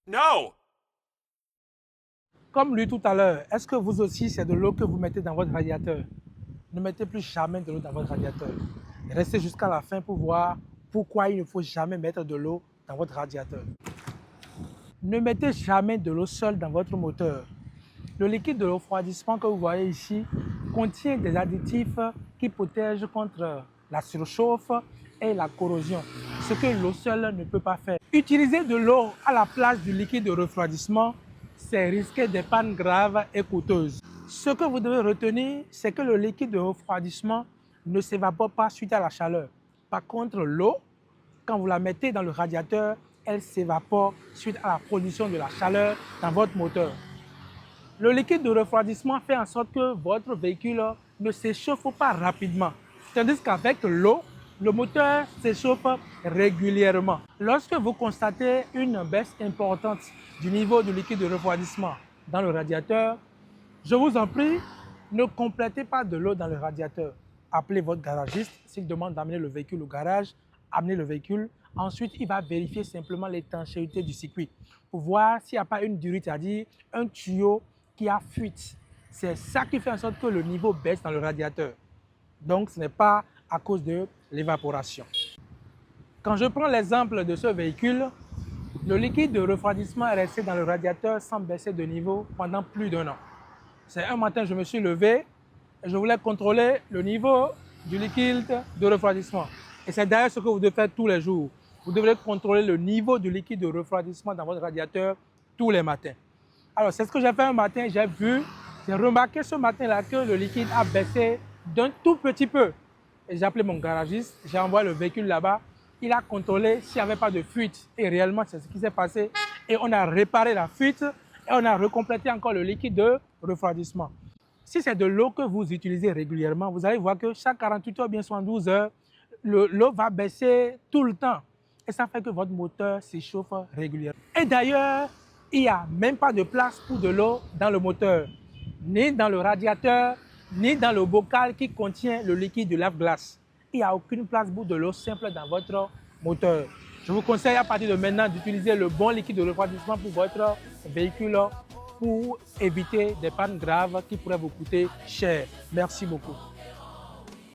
No! Comme lui tout à l'heure, est-ce que vous aussi, c'est de l'eau que vous mettez dans votre radiateur? Ne mettez plus jamais de l'eau dans votre radiateur. Restez jusqu'à la fin pour voir pourquoi il ne faut jamais mettre de l'eau dans votre radiateur. Ne mettez jamais de l'eau seule dans votre moteur. Le liquide de refroidissement que vous voyez ici contient des additifs qui protègent contre la surchauffe et la corrosion, ce que l'eau seule ne peut pas faire. Utiliser de l'eau à la place du liquide de refroidissement, c'est risquer des pannes graves et coûteuses. Ce que vous devez retenir, c'est que le liquide de refroidissement ne s'évapore pas suite à la chaleur. Par contre, l'eau, quand vous la mettez dans le radiateur, elle s'évapore suite à la production de la chaleur dans votre moteur. Le liquide de refroidissement fait en sorte que votre véhicule ne s'échauffe pas rapidement, tandis qu'avec l'eau, le moteur s'échauffe régulièrement. Lorsque vous constatez une baisse importante du niveau du liquide de refroidissement dans le radiateur, je vous en prie, ne complétez pas de l'eau dans le radiateur. Appelez votre garagiste, s'il demande d'amener le véhicule au garage, amenez le véhicule. Ensuite, il va vérifier simplement l'étanchéité du circuit pour voir s'il n'y a pas une durite, c'est-à-dire un tuyau qui a fuite. C'est ça qui fait en sorte que le niveau baisse dans le radiateur. Donc, ce n'est pas à cause de l'évaporation. Quand je prends l'exemple de ce véhicule, le liquide de refroidissement est resté dans le radiateur sans baisser de niveau pendant plus d'1 an. C'est un matin, je me suis levé et je voulais contrôler le niveau du liquide de refroidissement. Et c'est d'ailleurs ce que vous devez faire tous les jours. Vous devrez contrôler le niveau du liquide de refroidissement dans votre radiateur tous les matins. Alors, c'est ce que j'ai fait un matin, j'ai remarqué ce matin-là que le liquide a baissé d'un tout petit peu. Et j'ai appelé mon garagiste, j'ai envoyé le véhicule là-bas. Il a contrôlé s'il n'y avait pas de fuite. Et réellement, c'est ce qui s'est passé. Et on a réparé la fuite et on a recomplété encore le liquide de refroidissement. Si c'est de l'eau que vous utilisez régulièrement, vous allez voir que chaque 48 heures, bien 72 heures, l'eau va baisser tout le temps. Et ça fait que votre moteur s'échauffe régulièrement. Et d'ailleurs, il n'y a même pas de place pour de l'eau dans le moteur, ni dans le radiateur, ni dans le bocal qui contient le liquide de lave-glace. Il n'y a aucune place pour de l'eau simple dans votre moteur. Je vous conseille à partir de maintenant d'utiliser le bon liquide de refroidissement pour votre véhicule pour éviter des pannes graves qui pourraient vous coûter cher. Merci beaucoup.